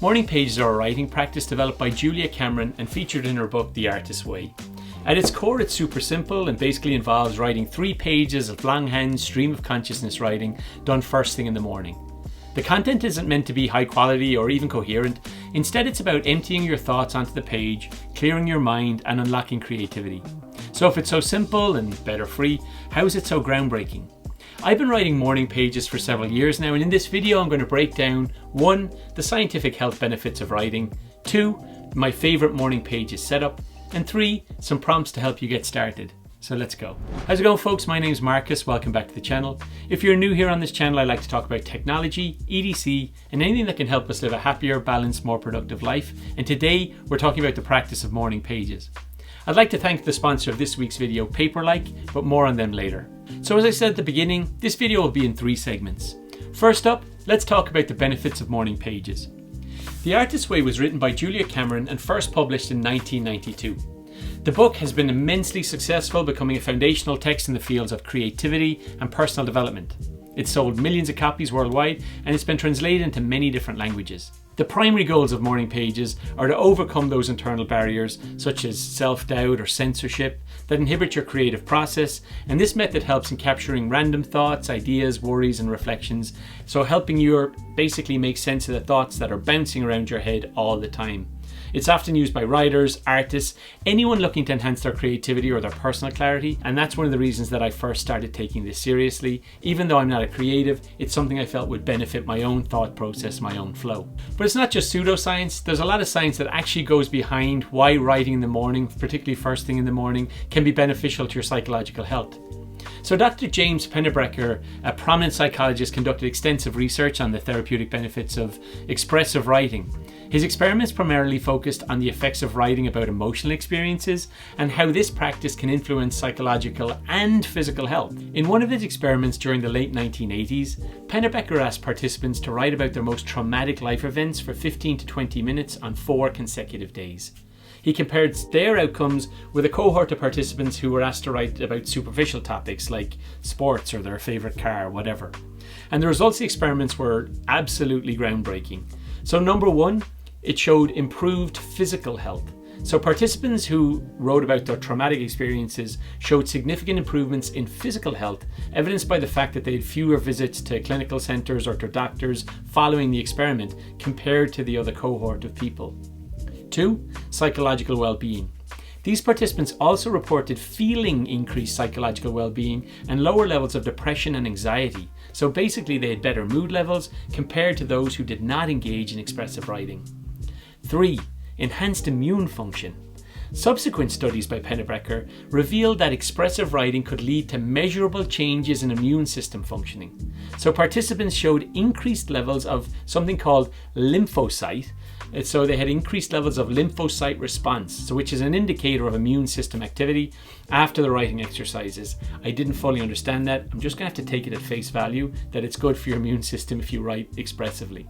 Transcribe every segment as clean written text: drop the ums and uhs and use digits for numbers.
Morning pages are a writing practice developed by Julia Cameron and featured in her book, The Artist's Way. At its core, it's super simple and basically involves writing 3 pages of longhand stream of consciousness writing done first thing in the morning. The content isn't meant to be high quality or even coherent. Instead, it's about emptying your thoughts onto the page, clearing your mind and unlocking creativity. So if it's so simple and better free, how is it so groundbreaking? I've been writing morning pages for several years now, and in this video I'm going to break down 1. The scientific health benefits of writing, 2. My favourite morning pages setup, and 3. Some prompts to help you get started. So let's go. How's it going, folks? My name's Marcus. Welcome back to the channel. If you're new here on this channel, I like to talk about technology, EDC, and anything that can help us live a happier, balanced, more productive life. And today we're talking about the practice of morning pages. I'd like to thank the sponsor of this week's video, Paperlike, but more on them later. So as I said at the beginning, this video will be in 3 segments. First up, let's talk about the benefits of morning pages. The Artist's Way was written by Julia Cameron and first published in 1992. The book has been immensely successful, becoming a foundational text in the fields of creativity and personal development. It's sold millions of copies worldwide, and it's been translated into many different languages. The primary goals of morning pages are to overcome those internal barriers, such as self-doubt or censorship, that inhibit your creative process, and this method helps in capturing random thoughts, ideas, worries and reflections, so helping you basically make sense of the thoughts that are bouncing around your head all the time. It's often used by writers, artists, anyone looking to enhance their creativity or their personal clarity, and that's one of the reasons that I first started taking this seriously. Even though I'm not a creative, it's something I felt would benefit my own thought process, my own flow. But it's not just pseudoscience. There's a lot of science that actually goes behind why writing in the morning, particularly first thing in the morning, can be beneficial to your psychological health. So Dr. James Pennebaker, a prominent psychologist, conducted extensive research on the therapeutic benefits of expressive writing. His experiments primarily focused on the effects of writing about emotional experiences and how this practice can influence psychological and physical health. In one of his experiments during the late 1980s, Pennebaker asked participants to write about their most traumatic life events for 15 to 20 minutes on 4 consecutive days. He compared their outcomes with a cohort of participants who were asked to write about superficial topics like sports or their favourite car, whatever. And the results of the experiments were absolutely groundbreaking. So number 1, it showed improved physical health. So participants who wrote about their traumatic experiences showed significant improvements in physical health, evidenced by the fact that they had fewer visits to clinical centres or to doctors following the experiment compared to the other cohort of people. 2. Psychological well-being. These participants also reported feeling increased psychological well-being and lower levels of depression and anxiety. So basically they had better mood levels compared to those who did not engage in expressive writing. 3. Enhanced immune function. Subsequent studies by Pennebaker revealed that expressive writing could lead to measurable changes in immune system functioning. So participants showed increased levels of something called lymphocyte. So they had increased levels of lymphocyte response, which is an indicator of immune system activity after the writing exercises. I didn't fully understand that. I'm just going to have to take it at face value that it's good for your immune system if you write expressively.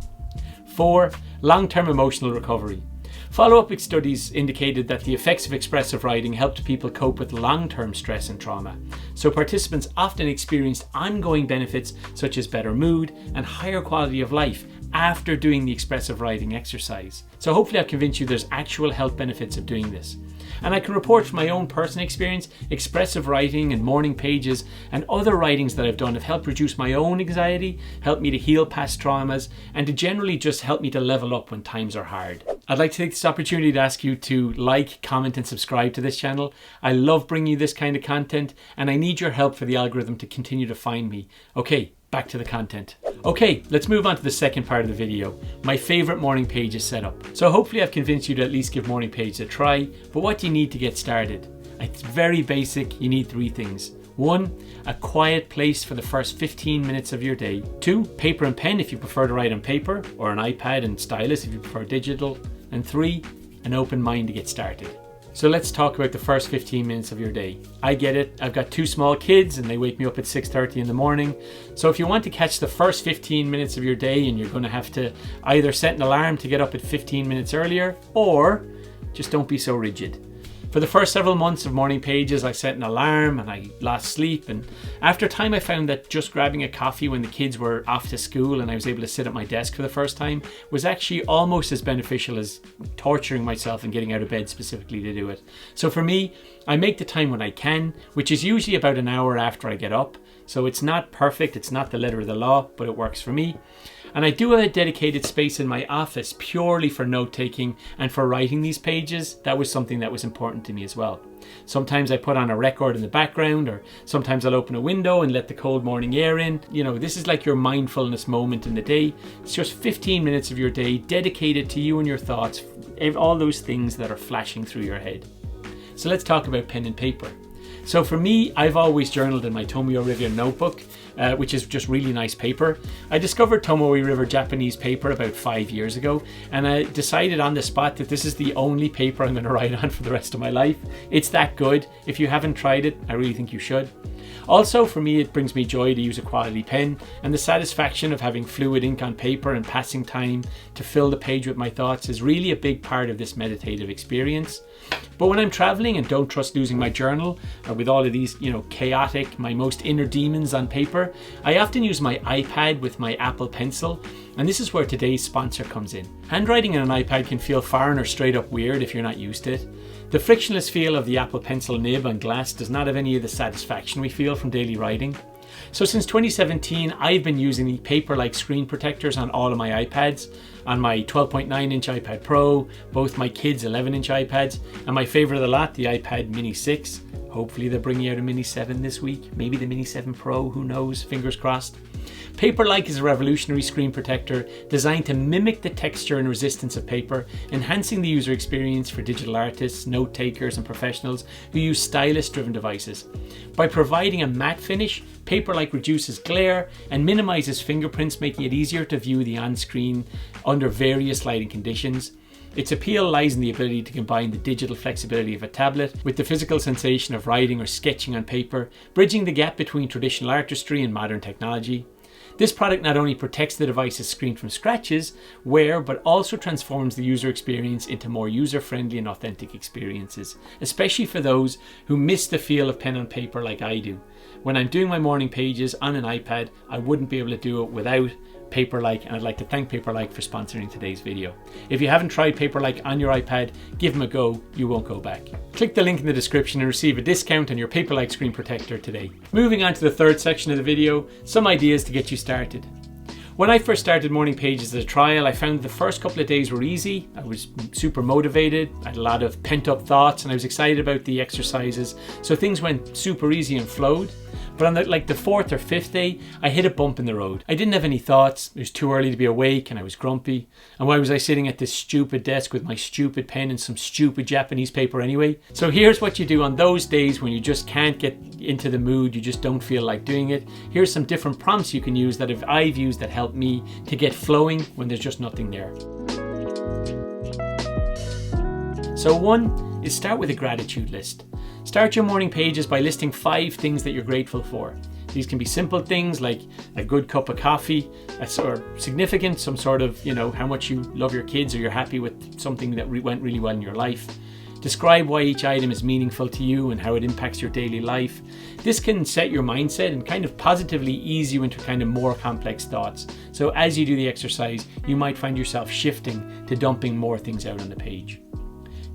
4. Long-term emotional recovery. Follow-up studies indicated that the effects of expressive writing helped people cope with long-term stress and trauma. So participants often experienced ongoing benefits such as better mood and higher quality of life after doing the expressive writing exercise. So hopefully I've convinced you there's actual health benefits of doing this. And I can report from my own personal experience, expressive writing and morning pages and other writings that I've done have helped reduce my own anxiety, helped me to heal past traumas, and to generally just help me to level up when times are hard. I'd like to take this opportunity to ask you to like, comment and subscribe to this channel. I love bringing you this kind of content, and I need your help for the algorithm to continue to find me. Okay, back to the content. Okay, let's move on to the second part of the video, my favorite morning pages setup. So hopefully I've convinced you to at least give morning pages a try, but what do you need to get started? It's very basic. You need 3 things. 1, a quiet place for the first 15 minutes of your day. 2, paper and pen if you prefer to write on paper, or an iPad and stylus if you prefer digital. And 3, an open mind to get started. So let's talk about the first 15 minutes of your day. I get it. I've got 2 small kids and they wake me up at 6:30 in the morning. So if you want to catch the first 15 minutes of your day, and you're going to have to either set an alarm to get up at 15 minutes earlier, or just don't be so rigid. For the first several months of morning pages, I set an alarm and I lost sleep. And after time, I found that just grabbing a coffee when the kids were off to school and I was able to sit at my desk for the first time was actually almost as beneficial as torturing myself and getting out of bed specifically to do it. So for me, I make the time when I can, which is usually about an hour after I get up. So it's not perfect, it's not the letter of the law, but it works for me. And I do have a dedicated space in my office purely for note-taking and for writing these pages. That was something that was important to me as well. Sometimes I put on a record in the background, or sometimes I'll open a window and let the cold morning air in. You know, this is like your mindfulness moment in the day. It's just 15 minutes of your day dedicated to you and your thoughts, all those things that are flashing through your head. So let's talk about pen and paper. So for me, I've always journaled in my Tomoe River notebook, which is just really nice paper. I discovered Tomoe River Japanese paper about 5 years ago, and I decided on the spot that this is the only paper I'm going to write on for the rest of my life. It's that good. If you haven't tried it, I really think you should. Also, for me, it brings me joy to use a quality pen, and the satisfaction of having fluid ink on paper and passing time to fill the page with my thoughts is really a big part of this meditative experience. But when I'm traveling and don't trust losing my journal, with all of these, chaotic, my most inner demons on paper, I often use my iPad with my Apple Pencil, and this is where today's sponsor comes in. Handwriting on an iPad can feel foreign or straight up weird if you're not used to it. The frictionless feel of the Apple Pencil nib on glass does not have any of the satisfaction we feel from daily writing. So since 2017, I've been using the Paperlike screen protectors on all of my iPads, on my 12.9-inch iPad Pro, both my kids' 11-inch iPads, and my favorite of the lot, the iPad Mini 6. Hopefully they're bringing out a Mini 7 this week, maybe the Mini 7 Pro, who knows, fingers crossed. Paperlike is a revolutionary screen protector designed to mimic the texture and resistance of paper, enhancing the user experience for digital artists, note takers, and professionals who use stylus-driven devices. By providing a matte finish, Paperlike reduces glare and minimizes fingerprints, making it easier to view the on-screen under various lighting conditions. Its appeal lies in the ability to combine the digital flexibility of a tablet with the physical sensation of writing or sketching on paper, bridging the gap between traditional artistry and modern technology. This product not only protects the device's screen from scratches, wear, but also transforms the user experience into more user-friendly and authentic experiences, especially for those who miss the feel of pen on paper like I do. When I'm doing my morning pages on an iPad, I wouldn't be able to do it without Paperlike, and I'd like to thank Paperlike for sponsoring today's video. If you haven't tried Paperlike on your iPad, give them a go, you won't go back. Click the link in the description and receive a discount on your Paperlike screen protector today. Moving on to the third section of the video, some ideas to get you started. When I first started morning pages as a trial, I found the first couple of days were easy. I was super motivated, I had a lot of pent-up thoughts, and I was excited about the exercises, so things went super easy and flowed. But on the fourth or fifth day, I hit a bump in the road. I didn't have any thoughts, it was too early to be awake, and I was grumpy. And why was I sitting at this stupid desk with my stupid pen and some stupid Japanese paper anyway? So here's what you do on those days when you just can't get into the mood, you just don't feel like doing it. Here's some different prompts you can use that I've used that help me to get flowing when there's just nothing there. So one is start with a gratitude list. Start your morning pages by listing 5 things that you're grateful for. These can be simple things like a good cup of coffee, or significant, some sort of, how much you love your kids or you're happy with something that went really well in your life. Describe why each item is meaningful to you and how it impacts your daily life. This can set your mindset and kind of positively ease you into kind of more complex thoughts. So as you do the exercise, you might find yourself shifting to dumping more things out on the page.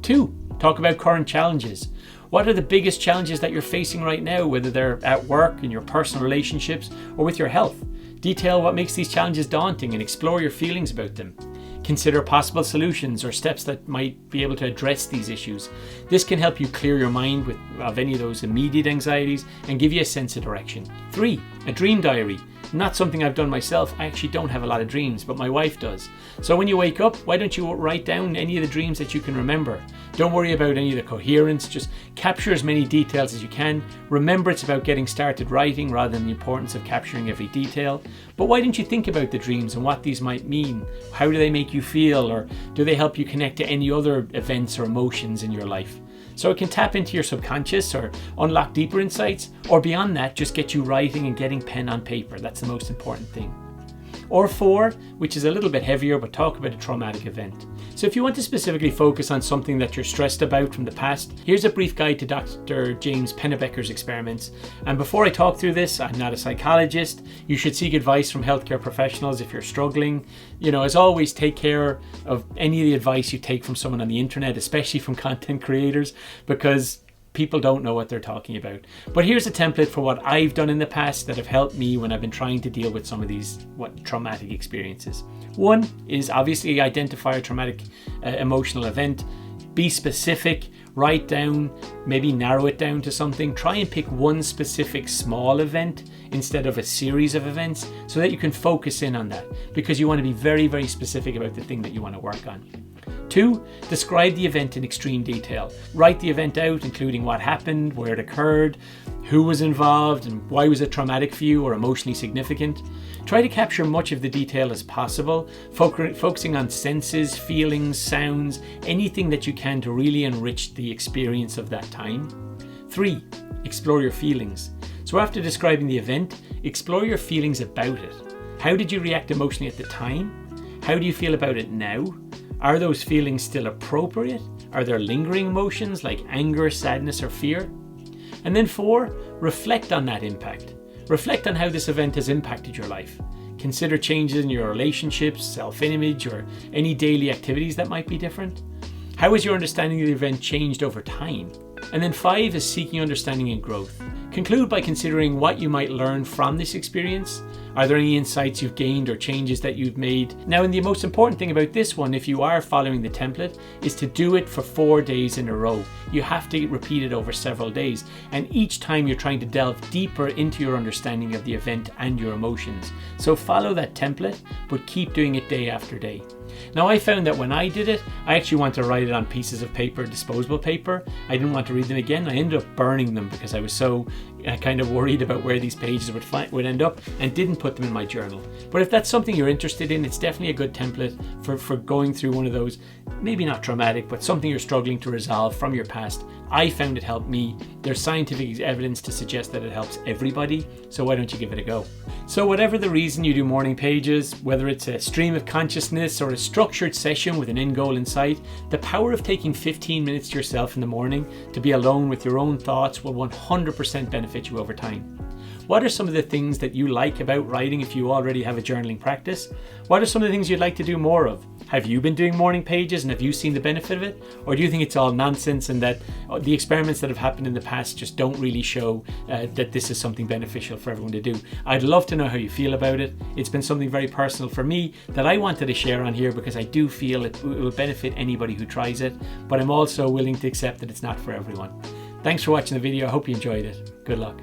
2, talk about current challenges. What are the biggest challenges that you're facing right now, whether they're at work, in your personal relationships, or with your health? Detail what makes these challenges daunting and explore your feelings about them. Consider possible solutions or steps that might be able to address these issues. This can help you clear your mind of any of those immediate anxieties and give you a sense of direction. 3, a dream diary. Not something I've done myself. I actually don't have a lot of dreams, but my wife does. So when you wake up, why don't you write down any of the dreams that you can remember? Don't worry about any of the coherence, just capture as many details as you can. Remember, it's about getting started writing rather than the importance of capturing every detail. But why don't you think about the dreams and what these might mean? How do they make you feel, or do they help you connect to any other events or emotions in your life? So it can tap into your subconscious or unlock deeper insights, or beyond that, just get you writing and getting pen on paper. That's the most important thing. Or 4, which is a little bit heavier, but talk about a traumatic event. So if you want to specifically focus on something that you're stressed about from the past, here's a brief guide to Dr. James Pennebecker's experiments. And before I talk through this, I'm not a psychologist. You should seek advice from healthcare professionals if you're struggling. You know, as always, take care of any of the advice you take from someone on the internet, especially from content creators, because people don't know what they're talking about. But here's a template for what I've done in the past that have helped me when I've been trying to deal with some of these traumatic experiences. 1 is obviously identify a traumatic emotional event. Be specific, write down, maybe narrow it down to something. Try and pick one specific small event instead of a series of events so that you can focus in on that, because you want to be very, very specific about the thing that you want to work on. 2, describe the event in extreme detail. Write the event out, including what happened, where it occurred, who was involved, and why was it traumatic for you or emotionally significant. Try to capture much of the detail as possible, focusing on senses, feelings, sounds, anything that you can to really enrich the experience of that time. 3, explore your feelings. So after describing the event, explore your feelings about it. How did you react emotionally at the time? How do you feel about it now? Are those feelings still appropriate? Are there lingering emotions like anger, sadness, or fear? And then 4, reflect on that impact. Reflect on how this event has impacted your life. Consider changes in your relationships, self-image, or any daily activities that might be different. How has your understanding of the event changed over time? And then 5 is seeking understanding and growth. Conclude by considering what you might learn from this experience. Are there any insights you've gained or changes that you've made? Now, and the most important thing about this one, if you are following the template, is to do it for 4 days in a row. You have to repeat it over several days. And each time you're trying to delve deeper into your understanding of the event and your emotions. So follow that template, but keep doing it day after day. Now, I found that when I did it, I actually wanted to write it on pieces of paper, disposable paper. I didn't want to read them again. I ended up burning them because I was so kind of worried about where these pages would end up, and didn't put them in my journal. But if that's something you're interested in, it's definitely a good template for going through one of those, maybe not traumatic, but something you're struggling to resolve from your past. I found it helped me. There's scientific evidence to suggest that it helps everybody, so why don't you give it a go? So whatever the reason you do morning pages, whether it's a stream of consciousness or a structured session with an end goal in sight, the power of taking 15 minutes to yourself in the morning to be alone with your own thoughts will 100% benefit you over time. What are some of the things that you like about writing if you already have a journaling practice? What are some of the things you'd like to do more of? Have you been doing morning pages and have you seen the benefit of it? Or do you think it's all nonsense and that the experiments that have happened in the past just don't really show that this is something beneficial for everyone to do? I'd love to know how you feel about it. It's been something very personal for me that I wanted to share on here because I do feel it will benefit anybody who tries it, but I'm also willing to accept that it's not for everyone. Thanks for watching the video. I hope you enjoyed it. Good luck.